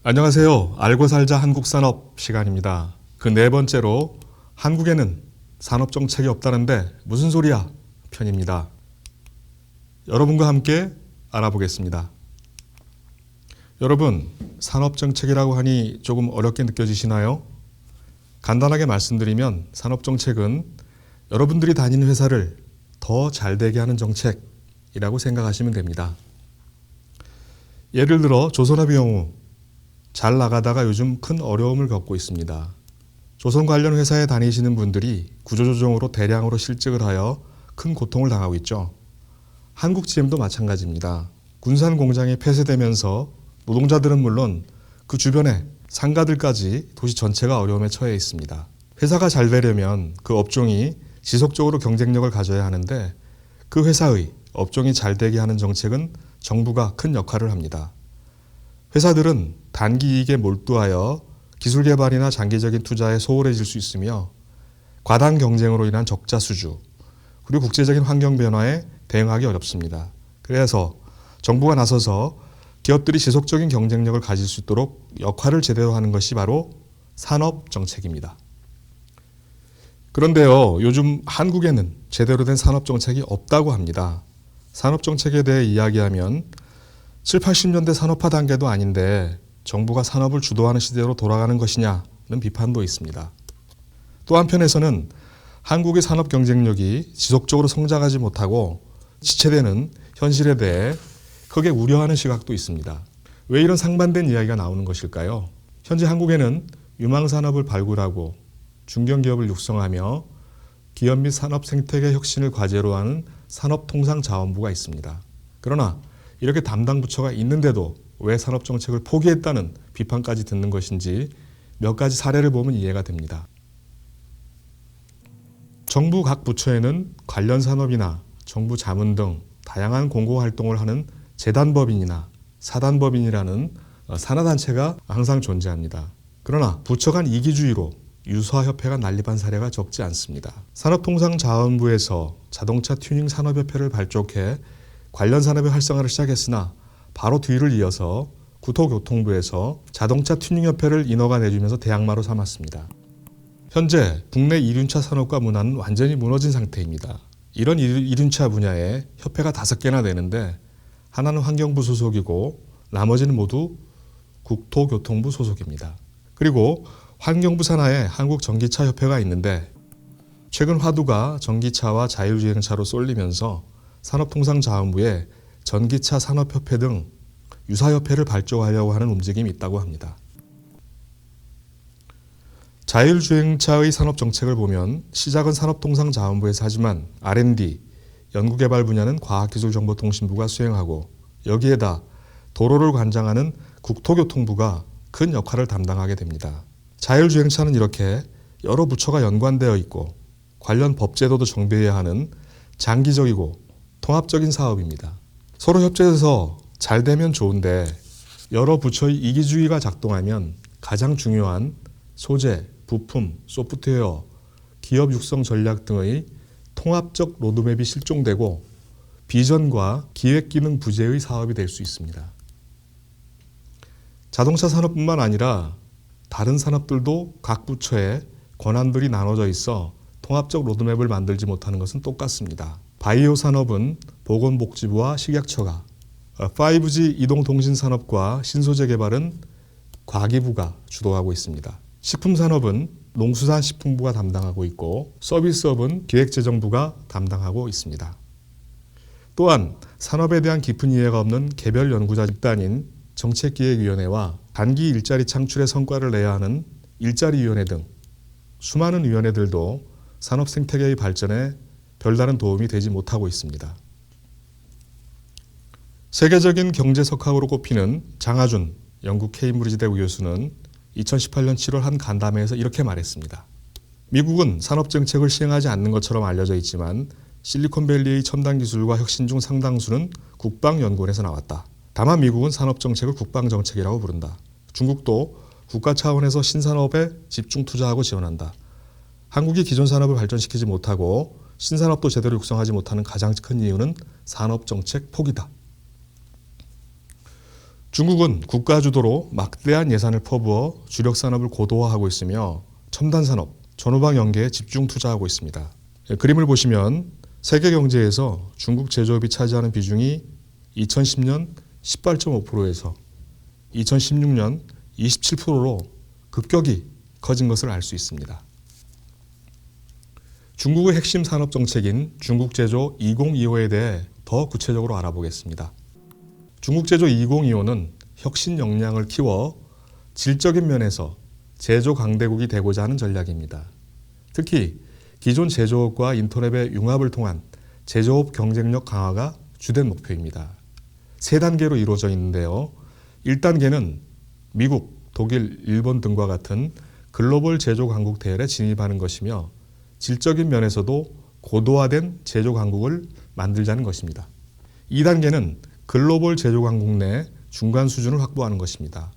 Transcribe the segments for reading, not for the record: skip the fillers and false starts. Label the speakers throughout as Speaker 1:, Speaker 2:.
Speaker 1: 안녕하세요. 알고 살자 한국산업 시간입니다. 그 네 번째로 한국에는 산업정책이 없다는데 무슨 소리야 편입니다. 여러분과 함께 알아보겠습니다. 여러분, 산업정책이라고 하니 조금 어렵게 느껴지시나요? 간단하게 말씀드리면 산업정책은 여러분들이 다니는 회사를 더 잘되게 하는 정책이라고 생각하시면 됩니다. 예를 들어 조선업의 경우 잘 나가다가 요즘 큰 어려움을 겪고 있습니다. 조선 관련 회사에 다니시는 분들이 구조조정으로 대량으로 실직을 하여 큰 고통을 당하고 있죠. 한국 GM도 마찬가지입니다. 군산 공장이 폐쇄되면서 노동자들은 물론 그 주변의 상가들까지 도시 전체가 어려움에 처해 있습니다. 회사가 잘 되려면 그 업종이 지속적으로 경쟁력을 가져야 하는데 그 회사의 업종이 잘 되게 하는 정책은 정부가 큰 역할을 합니다. 회사들은 단기 이익에 몰두하여 기술 개발이나 장기적인 투자에 소홀해질 수 있으며 과당 경쟁으로 인한 적자 수주, 그리고 국제적인 환경 변화에 대응하기 어렵습니다. 그래서 정부가 나서서 기업들이 지속적인 경쟁력을 가질 수 있도록 역할을 제대로 하는 것이 바로 산업정책입니다. 그런데요, 요즘 한국에는 제대로 된 산업정책이 없다고 합니다. 산업정책에 대해 이야기하면 7, 80년대 산업화 단계도 아닌데 정부가 산업을 주도하는 시대로 돌아가는 것이냐는 비판도 있습니다. 또 한편에서는 한국의 산업 경쟁력이 지속적으로 성장하지 못하고 지체되는 현실에 대해 크게 우려하는 시각도 있습니다. 왜 이런 상반된 이야기가 나오는 것일까요? 현재 한국에는 유망산업을 발굴하고 중견기업을 육성하며 기업 및 산업 생태계 혁신을 과제로 하는 산업통상자원부가 있습니다. 그러나 이렇게 담당 부처가 있는데도 왜 산업정책을 포기했다는 비판까지 듣는 것인지 몇 가지 사례를 보면 이해가 됩니다. 정부 각 부처에는 관련 산업이나 정부 자문 등 다양한 공공활동을 하는 재단법인이나 사단법인이라는 산하단체가 항상 존재합니다. 그러나 부처 간 이기주의로 유사협회가 난립한 사례가 적지 않습니다. 산업통상자원부에서 자동차 튜닝 산업협회를 발족해 관련 산업의 활성화를 시작했으나 바로 뒤를 이어서 국토교통부에서 자동차 튜닝협회를 인허가 내주면서 대항마로 삼았습니다. 현재 국내 이륜차 산업과 문화는 완전히 무너진 상태입니다. 이런 이륜차 분야에 협회가 5개나 되는데 하나는 환경부 소속이고 나머지는 모두 국토교통부 소속입니다. 그리고 환경부 산하에 한국전기차협회가 있는데 최근 화두가 전기차와 자율주행차로 쏠리면서 산업통상자원부에 전기차 산업협회 등 유사협회를 발족하려고 하는 움직임이 있다고 합니다. 자율주행차의 산업정책을 보면 시작은 산업통상자원부에서 하지만 R&D, 연구개발 분야는 과학기술정보통신부가 수행하고 여기에다 도로를 관장하는 국토교통부가 큰 역할을 담당하게 됩니다. 자율주행차는 이렇게 여러 부처가 연관되어 있고 관련 법제도도 정비해야 하는 장기적이고 통합적인 사업입니다. 서로 협조해서 잘 되면 좋은데 여러 부처의 이기주의가 작동하면 가장 중요한 소재, 부품, 소프트웨어, 기업 육성 전략 등의 통합적 로드맵이 실종되고 비전과 기획기능 부재의 사업이 될 수 있습니다. 자동차 산업뿐만 아니라 다른 산업들도 각 부처에 권한들이 나눠져 있어 통합적 로드맵을 만들지 못하는 것은 똑같습니다. 바이오 산업은 보건복지부와 식약처가, 5G 이동통신산업과 신소재 개발은 과기부가 주도하고 있습니다. 식품산업은 농수산식품부가 담당하고 있고 서비스업은 기획재정부가 담당하고 있습니다. 또한 산업에 대한 깊은 이해가 없는 개별 연구자 집단인 정책기획위원회와 단기 일자리 창출의 성과를 내야 하는 일자리위원회 등 수많은 위원회들도 산업 생태계의 발전에 별다른 도움이 되지 못하고 있습니다. 세계적인 경제 석학으로 꼽히는 장하준 영국 케임브리지 대학교 교수는 2018년 7월 한 간담회에서 이렇게 말했습니다. 미국은 산업정책을 시행하지 않는 것처럼 알려져 있지만 실리콘밸리의 첨단 기술과 혁신 중 상당수는 국방연구원에서 나왔다. 다만 미국은 산업정책을 국방정책이라고 부른다. 중국도 국가 차원에서 신산업에 집중 투자하고 지원한다. 한국이 기존 산업을 발전시키지 못하고 신산업도 제대로 육성하지 못하는 가장 큰 이유는 산업정책 포기다. 중국은 국가 주도로 막대한 예산을 퍼부어 주력 산업을 고도화하고 있으며 첨단 산업, 전후방 연계에 집중 투자하고 있습니다. 그림을 보시면 세계 경제에서 중국 제조업이 차지하는 비중이 2010년 18.5%에서 2016년 27%로 급격히 커진 것을 알 수 있습니다. 중국의 핵심 산업 정책인 중국제조 2025에 대해 더 구체적으로 알아보겠습니다. 중국제조 2025는 혁신 역량을 키워 질적인 면에서 제조 강대국이 되고자 하는 전략입니다. 특히 기존 제조업과 인터넷의 융합을 통한 제조업 경쟁력 강화가 주된 목표입니다. 세 단계로 이루어져 있는데요. 1단계는 미국, 독일, 일본 등과 같은 글로벌 제조 강국 대열에 진입하는 것이며 질적인 면에서도 고도화된 제조 강국을 만들자는 것입니다. 2단계는 글로벌 제조 강국 내 중간 수준을 확보하는 것입니다.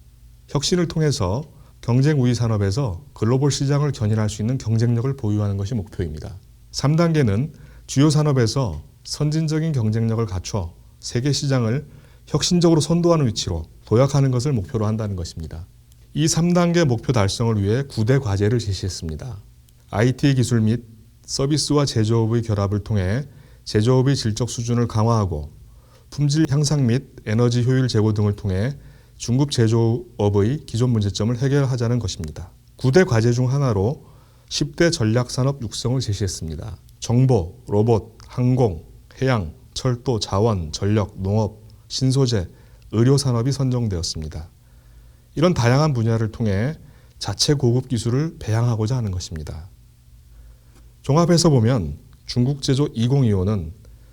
Speaker 1: 혁신을 통해서 경쟁 우위 산업에서 글로벌 시장을 견인할 수 있는 경쟁력을 보유하는 것이 목표입니다. 3단계는 주요 산업에서 선진적인 경쟁력을 갖춰 세계 시장을 혁신적으로 선도하는 위치로 도약하는 것을 목표로 한다는 것입니다. 이 3단계 목표 달성을 위해 9대 과제를 제시했습니다. IT 기술 및 서비스와 제조업의 결합을 통해 제조업의 질적 수준을 강화하고 품질 향상 및 에너지 효율 제고 등을 통해 중국 제조업의 기존 문제점을 해결하자는 것입니다. 9대 과제 중 하나로 10대 전략산업 육성을 제시했습니다. 정보, 로봇, 항공, 해양, 철도, 자원, 전력, 농업, 신소재, 의료산업이 선정되었습니다. 이런 다양한 분야를 통해 자체 고급 기술을 배양하고자 하는 것입니다. 종합해서 보면 중국 제조 2025는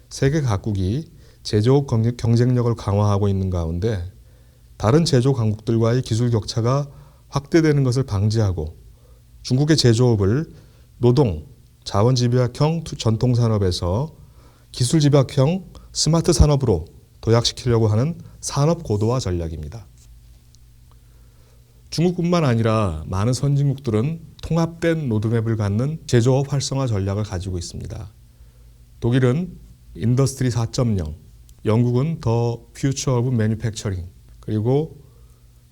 Speaker 1: 세계 각국이 제조업 경쟁력을 강화하고 있는 가운데 다른 제조 강국들과의 기술 격차가 확대되는 것을 방지하고 중국의 제조업을 노동, 자원 집약형 전통 산업에서 기술 집약형 스마트 산업으로 도약시키려고 하는 산업 고도화 전략입니다. 중국뿐만 아니라 많은 선진국들은 통합된 로드맵을 갖는 제조업 활성화 전략을 가지고 있습니다. 독일은 인더스트리 4.0, 영국은 더 퓨처 오브 매니팩처링, 그리고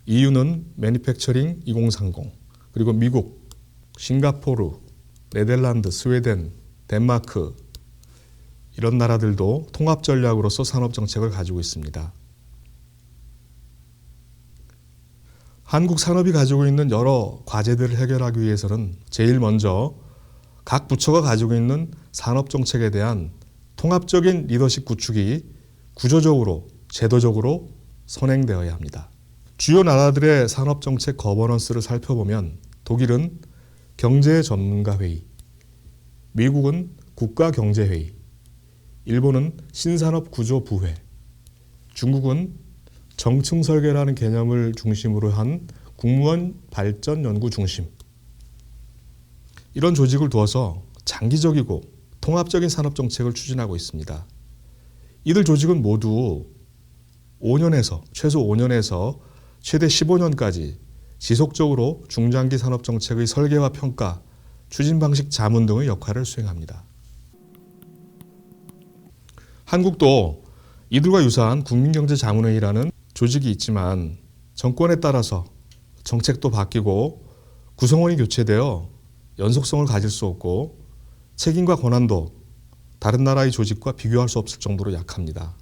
Speaker 1: EU는 매니팩처링 2030, 그리고 미국, 싱가포르, 네덜란드, 스웨덴, 덴마크 이런 나라들도 통합 전략으로서 산업 정책을 가지고 있습니다. 한국 산업이 가지고 있는 여러 과제들을 해결하기 위해서는 제일 먼저 각 부처가 가지고 있는 산업 정책에 대한 통합적인 리더십 구축이 구조적으로, 제도적으로 선행되어야 합니다. 주요 나라들의 산업 정책 거버넌스를 살펴보면 독일은 경제 전문가 회의, 미국은 국가경제회의, 일본은 신산업 구조 부회, 중국은 정층 설계라는 개념을 중심으로 한 국무원 발전 연구 중심, 이런 조직을 두어서 장기적이고 통합적인 산업 정책을 추진하고 있습니다. 이들 조직은 모두 5년에서 최소 5년에서 최대 15년까지 지속적으로 중장기 산업 정책의 설계와 평가, 추진 방식 자문 등의 역할을 수행합니다. 한국도 이들과 유사한 국민경제자문회의라는 조직이 있지만 정권에 따라서 정책도 바뀌고 구성원이 교체되어 연속성을 가질 수 없고 책임과 권한도 다른 나라의 조직과 비교할 수 없을 정도로 약합니다.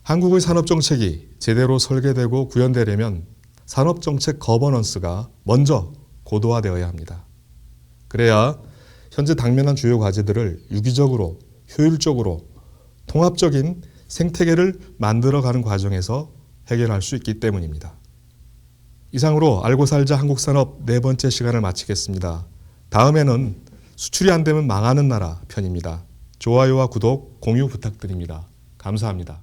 Speaker 1: 한국의 산업정책이 제대로 설계되고 구현되려면 산업정책 거버넌스가 먼저 고도화되어야 합니다. 그래야 현재 당면한 주요 과제들을 유기적으로, 효율적으로 통합적인 생태계를 만들어가는 과정에서 해결할 수 있기 때문입니다. 이상으로 알고 살자 한국산업 4번째 시간을 마치겠습니다. 다음에는 수출이 안 되면 망하는 나라 편입니다. 좋아요와 구독, 공유 부탁드립니다. 감사합니다.